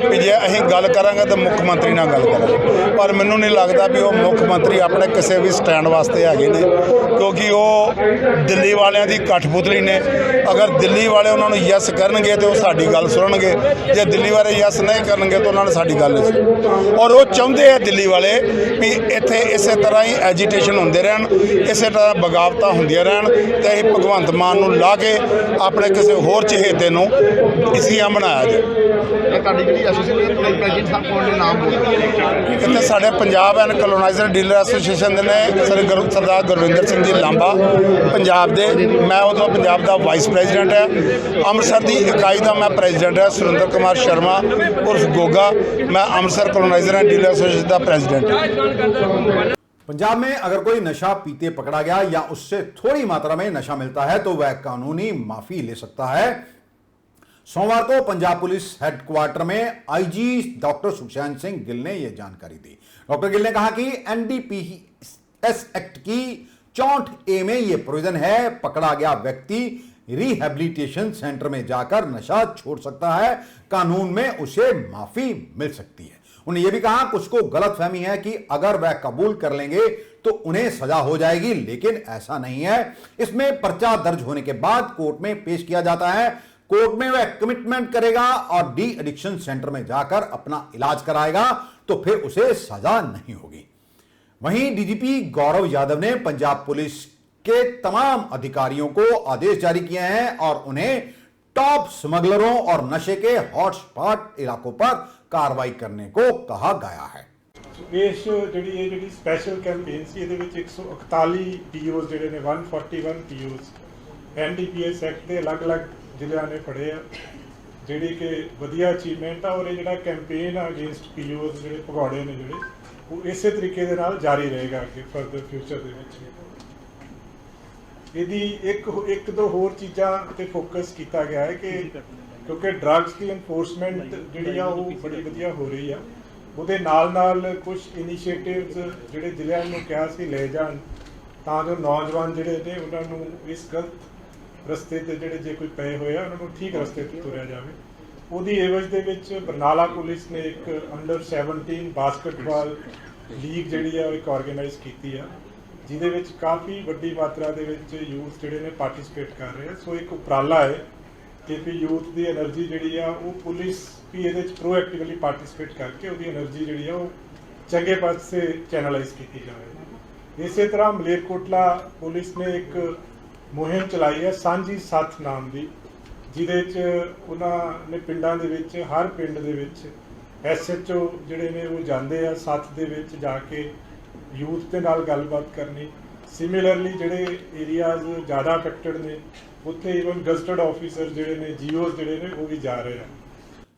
ਵੀ ਜੇ ਅਸੀਂ ਗੱਲ ਕਰਾਂਗੇ ਤਾਂ ਮੁੱਖ ਮੰਤਰੀ ਨਾਲ ਗੱਲ ਕਰਾਂਗੇ, ਪਰ ਮੈਨੂੰ ਨਹੀਂ ਲੱਗਦਾ ਵੀ ਉਹ ਮੁੱਖ ਮੰਤਰੀ ਆਪਣੇ ਕਿਸੇ ਵੀ ਸਟੈਂਡ ਵਾਸਤੇ ਹੈਗੇ ਨੇ, ਕਿਉਂਕਿ ਉਹ ਦਿੱਲੀ ਵਾਲਿਆਂ ਦੀ ਕਠਪੁਤਲੀ ਨੇ। ਅਗਰ ਦਿੱਲੀ ਵਾਲੇ ਉਹਨਾਂ ਨੂੰ ਯੈਸ ਕਰਨਗੇ ਤੇ ਉਹ ਸਾਡੀ ਗੱਲ ਸੁਣਨਗੇ, ਜੇ ਦਿੱਲੀ ਵਾਲੇ ਯੈਸ ਨਹੀਂ ਕਰਨਗੇ ਤਾਂ ਉਹਨਾਂ ਨੇ ਸਾਡੀ ਗੱਲ ਨਹੀਂ ਸੁਣਨੀ। ਔਰ ਉਹ ਚਾਹੁੰਦੇ ਆ ਦਿੱਲੀ ਵਾਲੇ ਵੀ ਇੱਥੇ ਇਸੇ ਤਰ੍ਹਾਂ ਹੀ ਐਜੀਟੇਸ਼ਨ ਹੁੰਦੇ ਰਹਿਣ, ਇਸੇ ਤਰ੍ਹਾਂ ਬਗਾਵਤਾਂ ਹੁੰਦੀਆਂ ਰਹਿਣ ਤੇ ਇਹ ਭਗਵੰਤ ਮਾਨ ਨੂੰ ਲਾ ਕੇ ਆਪਣੇ ਕਿਸੇ ਹੋਰ ਚਹੇਤੇ ਨੂੰ ਇਸੀਆਂ ਬਣਾਇਆ ਜਾਏ। ਤੁਹਾਡੀ ਜਿਹੜੀ ਐਸੋਸੀਏਸ਼ਨ ਪ੍ਰੈਜ਼ੀਡੈਂਟ ਸਾਹਿਬ ਕੋਲ ਨੇ ਨਾਮ ਬੋਲੇ ਇੱਥੇ ਸਾਡੇ Punjab and coloniser dealer association ਦੇ ਨੇ ਸਰਦਾਰ ਗੁਰਵਿੰਦਰ ਸਿੰਘ ਜੀ ਲਾਂਬਾ ਪੰਜਾਬ ਦੇ, ਮੈਂ ਉਦੋਂ ਪੰਜਾਬ ਦਾ ਵਾਈਸ ਪ੍ਰੈਜ਼ੀਡੈਂਟ ਹੈ। ਅੰਮ੍ਰਿਤਸਰ ਦੀ ਇਕਾਈ ਦਾ ਮੈਂ ਪ੍ਰੈਜ਼ੀਡੈਂਟ ਹੈ ਸੁਰਿੰਦਰ ਕੁਮਾਰ ਸ਼ਰਮਾ ਉਰਫ ਗੋਗਾ, मैं Amritsar coloniser and dealer association का प्रेसिडेंट हूं। पंजाब में अगर कोई नशा पीते पकड़ा गया या उससे थोड़ी मात्रा में नशा मिलता है तो वह कानूनी माफी ले सकता है। सोमवार को पंजाब पुलिस हेडक्वार्टर में आईजी डॉक्टर सुखचैन सिंह गिल ने यह जानकारी दी। डॉक्टर गिल ने कहा कि एनडीपीएस एक्ट की 64A में यह प्रोविजन है, पकड़ा गया व्यक्ति रिहैबिलिटेशन सेंटर में जाकर नशा छोड़ सकता है, कानून में उसे माफी मिल सकती है। उन्होंने यह भी कहा कुछ को गलतफहमी है कि अगर वह कबूल कर लेंगे तो उन्हें सजा हो जाएगी, लेकिन ऐसा नहीं है। इसमें पर्चा दर्ज होने के बाद कोर्ट में पेश किया जाता है, कोर्ट में वह कमिटमेंट करेगा और डी एडिक्शन सेंटर में जाकर अपना इलाज कराएगा तो फिर उसे सजा नहीं होगी। वहीं डीजीपी गौरव यादव ने पंजाब पुलिस के तमाम अधिकारियों को आदेश जारी किए हैं और उन्हें टॉप स्मगलरों और नशे के हॉटस्पॉट इलाकों पर कार्रवाई करने को कहा गया है। ਇਸ ਜਿਹੜੀ ਸਪੈਸ਼ਲ ਕੈਂਪੇਨ ਸੀ ਇਹਦੇ ਵਿੱਚ 141 ਪੀਓਜ਼ ਜਿਹੜੇ ਨੇ 141 ਪੀਓਜ਼ ਐਨਡੀਪੀਐਸ ਐਕਟ ਦੇ ਅਲੱਗ-ਅਲੱਗ ਜ਼ਿਲ੍ਹਿਆਂ ਨੇ ਫੜੇ ਆ, ਜਿਹੜੀ ਕਿ ਵਧੀਆ ਅਚੀਵਮੈਂਟ ਆ। ਔਰ ਇਹ ਜਿਹੜਾ ਕੈਂਪੇਨ ਆ ਅਗੇਂਸਟ ਪੀਓਜ਼ ਜਿਹੜੇ ਭਗੌੜੇ ਨੇ ਜਿਹੜੇ, ਉਹ ਇਸੇ ਤਰੀਕੇ ਦੇ ਨਾਲ ਜਾਰੀ ਰਹੇਗਾ ਅੱਗੇ ਫਰਦਰ ਫਿਊਚਰ ਦੇ ਵਿੱਚ। ਇਹਦੀ ਇੱਕ ਦੋ ਹੋਰ ਚੀਜ਼ਾਂ ਤੇ ਫੋਕਸ ਕੀਤਾ ਗਿਆ ਹੈ ਕਿ ਕਿਉਂਕਿ ਡਰੱਗਸ ਦੀ ਐਨਫੋਰਸਮੈਂਟ ਜਿਹੜੀ ਆ ਉਹ ਬੜੀ ਵਧੀਆ ਹੋ ਰਹੀ ਆ, ਉਹਦੇ ਨਾਲ ਕੁਝ ਇਨੀਸ਼ੀਏਟਿਵਸ ਜਿਹੜੇ ਜ਼ਿਲ੍ਹਿਆਂ ਨੂੰ ਕਿਹਾ ਸੀ ਲੈ ਜਾਣ ਤਾਂ ਜੋ ਨੌਜਵਾਨ ਜਿਹੜੇ ਨੇ ਉਹਨਾਂ ਨੂੰ ਇਸ ਗਲਤ ਰਸਤੇ ਤੇ ਜਿਹੜੇ ਜੇ ਕੋਈ ਪਏ ਹੋਏ ਆ ਉਹਨਾਂ ਨੂੰ ਠੀਕ ਰਸਤੇ ਤੇ ਤੁਰਿਆ ਜਾਵੇ। ਉਹਦੀ ਏਵਜ ਦੇ ਵਿੱਚ ਬਰਨਾਲਾ ਪੁਲਿਸ ਨੇ ਇੱਕ ਅੰਡਰ 17 ਬਾਸਕਟਬਾਲ ਲੀਗ ਜਿਹੜੀ ਆ ਉਹ ਇੱਕ ਆਰਗੇਨਾਈਜ਼ ਕੀਤੀ ਆ, ਜਿਹਦੇ ਵਿੱਚ ਕਾਫੀ ਵੱਡੀ ਮਾਤਰਾ ਦੇ ਵਿੱਚ ਯੂਥ ਜਿਹੜੇ ਨੇ ਪਾਰਟਿਸਿਪੇਟ ਕਰ ਰਹੇ ਆ। ਸੋ ਇੱਕ ਉਪਰਾਲਾ ਹੈ ਕਿ ਵੀ ਯੂਥ ਦੀ એનર્ਜੀ ਜਿਹੜੀ ਆ ਉਹ ਪੁਲਿਸ ਵੀ ਇਹਦੇ ਵਿੱਚ ਪ੍ਰੋਐਕਟਿਵਲੀ ਪਾਰਟਿਸਿਪੇਟ ਕਰਕੇ ਉਹਦੀ એનર્ਜੀ ਜਿਹੜੀ ਆ ਉਹ ਚੰਗੇ ਪਾਸੇ ਚੈਨਲਾਈਜ਼ ਕੀਤੀ ਜਾਵੇ। ਇਸੇ ਤਰ੍ਹਾਂ ਮਲੇਰਕੋਟਲਾ ਪੁਲਿਸ ਨੇ ਇੱਕ ਮੁਹਿੰਮ ਚਲਾਈ ਹੈ ਸਾਂਝੀ ਸਾਥ ਨਾਮ ਦੀ, ਜਿਹਦੇ 'ਚ ਉਹਨਾਂ ਨੇ ਪਿੰਡਾਂ ਦੇ ਵਿੱਚ ਹਰ ਪਿੰਡ ਦੇ ਵਿੱਚ SHO ਜਿਹੜੇ ਨੇ ਉਹ ਜਾਂਦੇ ਆ ਸਾਥ ਦੇ ਵਿੱਚ ਜਾ ਕੇ ਯੂਥ ਦੇ ਨਾਲ ਗੱਲਬਾਤ ਕਰਨੀ। ਸਿਮਿਲਰਲੀ ਜਿਹੜੇ ਏਰੀਆਜ਼ ਜ਼ਿਆਦਾ ਅਫੈਕਟਡ ਨੇ ਉੱਥੇ ਇਵਨ ਗਜ਼ਟਡ ਆਫੀਸਰ ਜਿਹੜੇ ਨੇ GOs ਜਿਹੜੇ ਨੇ ਉਹ ਵੀ ਜਾ ਰਹੇ ਆ।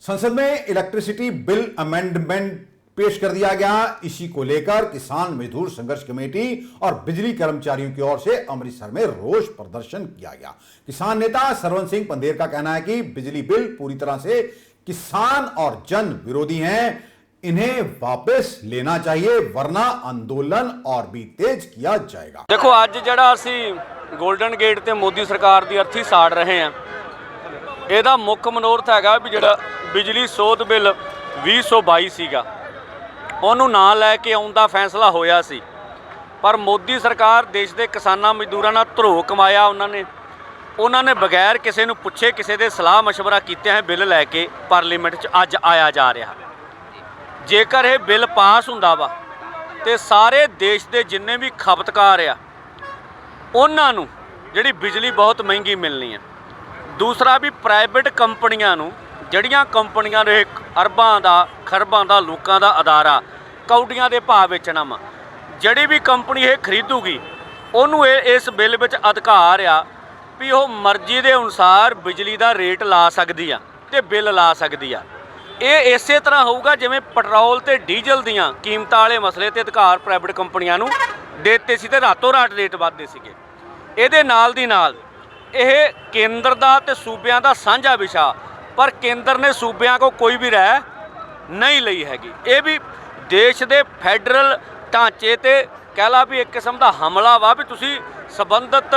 संसद में इलेक्ट्रिसिटी बिल अमेंडमेंट पेश कर दिया गया। इसी को लेकर किसान मजदूर संघर्ष कमेटी और बिजली कर्मचारियों की ओर से अमृतसर में रोष प्रदर्शन किया गया। किसान नेता सरवन सिंह पंदेर का कहना है कि बिजली बिल पूरी तरह से किसान और जन विरोधी हैं, इन्हें वापस लेना चाहिए वरना आंदोलन और भी तेज किया जाएगा। देखो आज जड़ा असी गोल्डन गेट ते मोदी सरकार दी अर्थी साड़ रहे हैं, ਇਹਦਾ ਮੁੱਖ ਮਨੋਰਥ ਹੈਗਾ ਵੀ ਜਿਹੜਾ ਬਿਜਲੀ ਸੋਧ ਬਿੱਲ 2022 ਸੀਗਾ ਉਹਨੂੰ ਨਾ ਲੈ ਕੇ ਆਉਣ ਦਾ ਫੈਸਲਾ ਹੋਇਆ ਸੀ, ਪਰ ਮੋਦੀ ਸਰਕਾਰ ਦੇਸ਼ ਦੇ ਕਿਸਾਨਾਂ ਮਜ਼ਦੂਰਾਂ ਨਾਲ ਧਰੋਹ ਕਮਾਇਆ। ਉਹਨਾਂ ਨੇ ਬਗੈਰ ਕਿਸੇ ਨੂੰ ਪੁੱਛੇ ਕਿਸੇ ਦੇ ਸਲਾਹ ਮਸ਼ਵਰਾ ਕੀਤੇ ਹੈ ਬਿੱਲ ਲੈ ਕੇ ਪਾਰਲੀਮੈਂਟ 'ਚ ਅੱਜ ਆਇਆ ਜਾ ਰਿਹਾ। ਜੇਕਰ ਇਹ ਬਿੱਲ ਪਾਸ ਹੁੰਦਾ ਵਾ ਤੇ ਸਾਰੇ ਦੇਸ਼ ਦੇ ਜਿੰਨੇ ਵੀ ਖਪਤਕਾਰ ਆ ਉਹਨਾਂ ਨੂੰ ਜਿਹੜੀ ਬਿਜਲੀ ਬਹੁਤ ਮਹਿੰਗੀ ਮਿਲਣੀ ਹੈ। ਦੂਸਰਾ ਵੀ ਪ੍ਰਾਈਵੇਟ ਕੰਪਨੀਆਂ ਨੂੰ, ਜਿਹੜੀਆਂ ਕੰਪਨੀਆਂ ਨੇ ਅਰਬਾਂ ਦਾ ਖਰਬਾਂ ਦਾ ਲੋਕਾਂ ਦਾ ਅਦਾਰਾ ਕੌਡੀਆਂ ਦੇ ਭਾਅ ਵੇਚਣਾ ਵਾ, ਜਿਹੜੀ ਵੀ ਕੰਪਨੀ ਇਹ ਖਰੀਦੂਗੀ ਉਹਨੂੰ ਇਸ ਬਿੱਲ ਵਿੱਚ ਅਧਿਕਾਰ ਆ ਵੀ ਉਹ ਮਰਜ਼ੀ ਦੇ ਅਨੁਸਾਰ ਬਿਜਲੀ ਦਾ ਰੇਟ ਲਾ ਸਕਦੀ ਆ ਤੇ ਬਿੱਲ ਲਾ ਸਕਦੀ ਆ। ਇਹ ਇਸੇ ਤਰ੍ਹਾਂ ਹੋਊਗਾ ਜਿਵੇਂ ਪੈਟਰੋਲ ਤੇ ਡੀਜ਼ਲ ਦੀਆਂ ਕੀਮਤਾਂ ਵਾਲੇ ਮਸਲੇ ਤੇ ਅਧਿਕਾਰ ਪ੍ਰਾਈਵੇਟ ਕੰਪਨੀਆਂ ਨੂੰ ਦੇ ਦਿੱਤੇ ਸੀ ਤੇ ਰਾਤੋਂ ਰਾਤ ਰੇਟ ਵੱਧਦੇ ਸੀਗੇ। ਇਹਦੇ ਨਾਲ ਦੀ ਨਾਲ ਇਹ ਕੇਂਦਰ ਦਾ ਤੇ ਸੂਬਿਆਂ ਦਾ ਸਾਂਝਾ ਵਿਸ਼ਾ, ਪਰ ਕੇਂਦਰ ਨੇ ਸੂਬਿਆਂ ਕੋ ਕੋਈ ਵੀ ਰਾਇ ਨਹੀਂ ਲਈ ਹੈਗੀ। ਇਹ ਵੀ ਦੇਸ਼ ਦੇ ਫੈਡਰਲ ਢਾਂਚੇ ਤੇ ਕਹਿ ਲਾ ਵੀ ਇੱਕ ਕਿਸਮ ਦਾ ਹਮਲਾ ਵਾ ਵੀ ਤੁਸੀਂ ਸੰਬੰਧਿਤ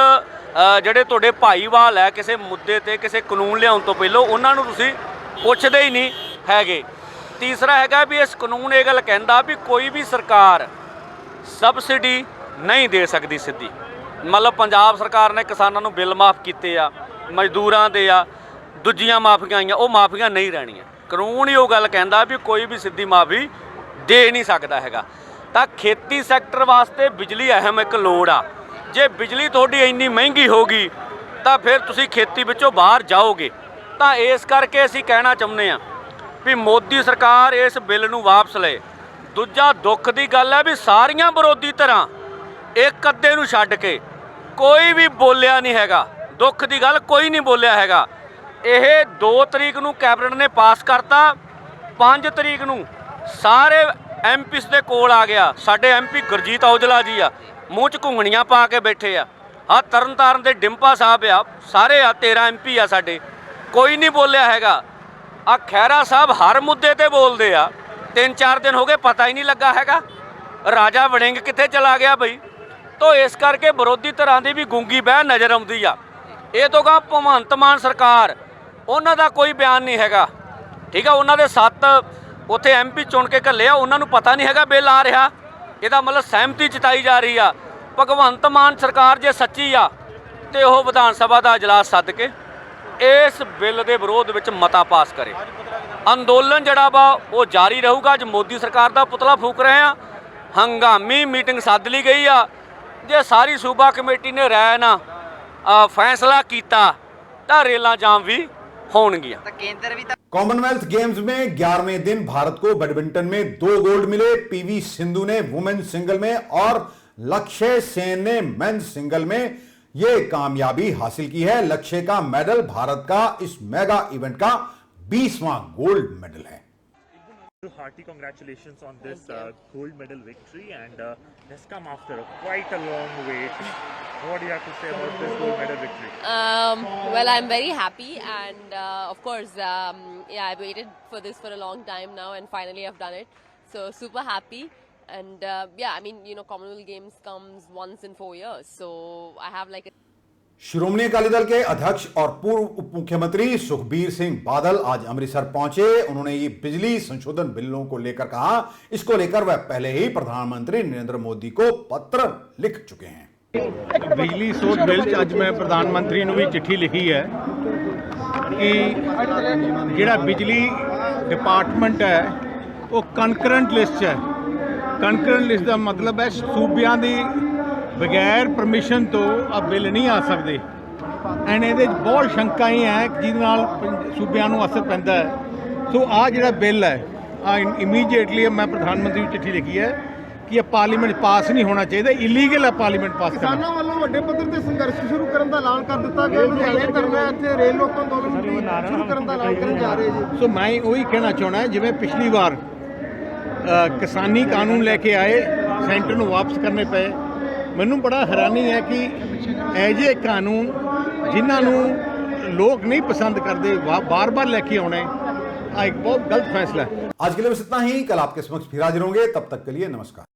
ਜਿਹੜੇ ਤੁਹਾਡੇ ਭਾਈਵਾਲ ਹੈ ਕਿਸੇ ਮੁੱਦੇ ਤੇ ਕਿਸੇ ਕਾਨੂੰਨ ਲਿਆਉਣ ਤੋਂ ਪਹਿਲਾਂ ਉਹਨਾਂ ਨੂੰ ਤੁਸੀਂ ਪੁੱਛਦੇ ਹੀ ਨਹੀਂ ਹੈਗੇ। ਤੀਸਰਾ ਹੈਗਾ ਵੀ ਇਸ ਕਾਨੂੰਨ ਇਹ ਗੱਲ ਕਹਿੰਦਾ ਵੀ ਕੋਈ ਵੀ ਸਰਕਾਰ ਸਬਸਿਡੀ ਨਹੀਂ ਦੇ ਸਕਦੀ ਸਿੱਧੀ। ਮਤਲਬ ਪੰਜਾਬ ਸਰਕਾਰ ਨੇ ਕਿਸਾਨਾਂ ਨੂੰ ਬਿੱਲ ਮਾਫ ਕੀਤੇ ਆ, ਮਜ਼ਦੂਰਾਂ ਦੇ ਆ, ਦੂਜੀਆਂ ਮਾਫੀਆਂ ਆਈਆਂ, ਉਹ ਮਾਫੀਆਂ ਨਹੀਂ ਰਹਿਣੀਆਂ। ਕਾਨੂੰਨ ਹੀ ਉਹ ਗੱਲ ਕਹਿੰਦਾ ਵੀ ਕੋਈ ਵੀ ਸਿੱਧੀ ਮਾਫੀ ਦੇ ਨਹੀਂ ਸਕਦਾ ਹੈਗਾ। ਤਾਂ ਖੇਤੀ ਸੈਕਟਰ ਵਾਸਤੇ ਬਿਜਲੀ ਅਹਿਮ ਇੱਕ ਲੋੜ ਆ। ਜੇ ਬਿਜਲੀ ਤੁਹਾਡੀ ਇੰਨੀ ਮਹਿੰਗੀ ਹੋ ਗਈ ਤਾਂ ਫਿਰ ਤੁਸੀਂ ਖੇਤੀ ਵਿੱਚੋਂ ਬਾਹਰ ਜਾਓਗੇ। ਤਾਂ ਇਸ ਕਰਕੇ ਅਸੀਂ ਕਹਿਣਾ ਚਾਹੁੰਦੇ ਹਾਂ ਵੀ ਮੋਦੀ ਸਰਕਾਰ ਇਸ ਬਿੱਲ ਨੂੰ ਵਾਪਸ ਲਏ। ਦੂਜਾ ਦੁੱਖ ਦੀ ਗੱਲ ਹੈ ਵੀ ਸਾਰੀਆਂ ਵਿਰੋਧੀ ਧਿਰਾਂ ਇੱਕ ਅੱਧੇ ਨੂੰ ਛੱਡ ਕੇ ਕੋਈ ਵੀ ਬੋਲਿਆ ਨਹੀਂ ਹੈਗਾ। ਦੁੱਖ ਦੀ ਗੱਲ ਕੋਈ ਨਹੀਂ ਬੋਲਿਆ ਹੈਗਾ। ਇਹ 2 ਤਰੀਕ ਨੂੰ ਕੈਬਨਿਟ ਨੇ ਪਾਸ ਕਰਤਾ, 5 ਤਰੀਕ ਨੂੰ ਸਾਰੇ MPs ਦੇ ਕੋਲ ਆ ਗਿਆ। ਸਾਡੇ MP ਗੁਰਜੀਤ ਔਜਲਾ ਜੀ ਆ, ਮੂੰਹ 'ਚ ਘੁੰਗਣੀਆਂ ਪਾ ਕੇ ਬੈਠੇ ਆ। ਆਹ ਤਰਨਤਾਰਨ ਦੇ ਡਿੰਪਾ ਸਾਹਿਬ ਆ, ਸਾਰੇ ਆ 13 MP ਆ ਸਾਡੇ, ਕੋਈ ਨਹੀਂ ਬੋਲਿਆ ਹੈਗਾ। ਆ ਖਹਿਰਾ ਸਾਹਿਬ ਹਰ ਮੁੱਦੇ ਤੇ ਬੋਲਦੇ ਆ, 3-4 ਦਿਨ ਹੋ ਗਏ ਪਤਾ ਹੀ ਨਹੀਂ ਲੱਗਾ ਹੈਗਾ ਰਾਜਾ ਵੜਿੰਗ ਕਿੱਥੇ ਚਲਾ ਗਿਆ ਬਈ। ਤੋ ਇਸ ਕਰਕੇ ਵਿਰੋਧੀ ਧਿਰਾਂ ਦੀ ਵੀ ਗੂੰਗੀ ਬਹਿ ਨਜ਼ਰ ਆਉਂਦੀ ਆ। ਇਹ ਤੋਂ ਗਾ ਭਗਵੰਤ ਮਾਨ ਸਰਕਾਰ ਉਹਨਾਂ ਦਾ ਕੋਈ ਬਿਆਨ ਨਹੀਂ ਹੈਗਾ, ਠੀਕ ਆ। ਉਹਨਾਂ ਦੇ 7 ਉੱਥੇ MP ਚੁਣ ਕੇ ਘੱਲੇ ਆ, ਉਹਨਾਂ ਨੂੰ ਪਤਾ ਨਹੀਂ ਹੈਗਾ ਬਿੱਲ ਆ ਰਿਹਾ। ਇਹਦਾ ਮਤਲਬ ਸਹਿਮਤੀ ਜਤਾਈ ਜਾ ਰਹੀ ਆ। ਭਗਵੰਤ ਮਾਨ ਸਰਕਾਰ ਜੇ ਸੱਚੀ ਆ ਤੇ ਉਹ ਵਿਧਾਨ ਸਭਾ ਦਾ ਇਜਲਾਸ ਸੱਦ ਕੇ ਇਸ ਬਿੱਲ ਦੇ ਵਿਰੋਧ ਵਿੱਚ ਮਤਾ ਪਾਸ ਕਰੇ। ਅੰਦੋਲਨ ਜਿਹੜਾ ਵਾ ਉਹ ਜਾਰੀ ਰਹੂਗਾ। ਅੱਜ ਮੋਦੀ ਸਰਕਾਰ ਦਾ ਪੁਤਲਾ ਫੂਕ ਰਹੇ ਆ। ਹੰਗਾਮੀ ਮੀਟਿੰਗ ਸੱਦ ਲਈ ਗਈ ਆ। ਜੇ ਸਾਰੀ ਸੂਬਾ ਕਮੇਟੀ ਨੇ ਰਾਇ ਨਾ फैसला किया तो रेलां जाम भी होणगियां। कॉमनवेल्थ गेम्स में 11वें दिन भारत को बैडमिंटन में 2 गोल्ड मिले। PV सिंधु ने वुमेन्स सिंगल में और लक्ष्य सेन ने मेंस सिंगल में ये कामयाबी हासिल की है। लक्ष्य का मेडल भारत का इस मेगा इवेंट का 20वां गोल्ड मेडल है। Hearty congratulations on this gold medal victory, and has come after quite a long wait. What do you have to say about this gold medal victory? Well, I'm very happy, and of course, yeah, I waited for this for a long time now, and finally I've done it. So super happy, and yeah, I mean, you know, Commonwealth Games comes once in 4 years, so I have like a श्रोमणी अकाली दल के अध्यक्ष और पूर्व उप मुख्यमंत्री सुखबीर सिंह बादल आज अमृतसर पहुंचे। उन्होंने ये बिजली संशोधन बिलों को लेकर कहा, इसको लेकर वह पहले ही प्रधानमंत्री नरेंद्र मोदी को पत्र लिख चुके हैं। बिजली सोध बिल च अज मैं प्रधानमंत्री ਨੂੰ ਵੀ चिट्ठी लिखी है कि ਜਿਹੜਾ बिजली डिपार्टमेंट है वो कनकरेंट लिस्ट है। कनकरेंट लिस्ट का मतलब है सूबियां की बगैर परमिशन तो आ बिल नहीं आ सकते एंड ये बहुत शंका ही है जिस सूबियां नूं असर पैंदा है। सो आ जिहड़ा बिल है आ इमीडिएटली मैं प्रधानमंत्री को चिट्ठी लिखी है कि ये पार्लीमेंट पास नहीं होना चाहिए, इलीगल है पार्लीमेंट पास करना। ਕਿਸਾਨਾਂ ਵੱਲੋਂ ਵੱਡੇ ਪੱਧਰ ਤੇ ਸੰਘਰਸ਼ ਸ਼ੁਰੂ ਕਰਨ ਦਾ ਐਲਾਨ ਕਰ ਦਿੱਤਾ ਗਿਆ। ਲੁਧਿਆਣੇ ਕਰਨਾ ਇੱਥੇ ਰੇਲ ਲੋਕ ਅੰਦੋਲਨ ਸ਼ੁਰੂ ਕਰਨ ਦਾ ਐਲਾਨ ਕਰਨ ਜਾ ਰਹੇ ਜੀ। ਸੋ ਮੈਂ ਉਹੀ ਕਹਿਣਾ ਚਾਹੁੰਦਾ ਜਿਵੇਂ ਪਿਛਲੀ ਵਾਰ ਕਿਸਾਨੀ ਕਾਨੂੰਨ ਲੈ ਕੇ ਆਏ ਸੈਂਟਰ ਨੂੰ ਵਾਪਸ ਕਰਨੇ ਪਏ। ਮੈਨੂੰ ਬੜਾ ਹੈਰਾਨੀ ਹੈ ਕਿ ਇਹ ਜਿਹੇ ਕਾਨੂੰਨ ਜਿਨ੍ਹਾਂ ਨੂੰ ਲੋਕ नहीं पसंद करते बार बार लेके आने एक बहुत गलत फैसला है। आज के लिए बस इतना ही। कल आपके समक्ष फिर हाजिर होंगे, तब तक के लिए नमस्कार।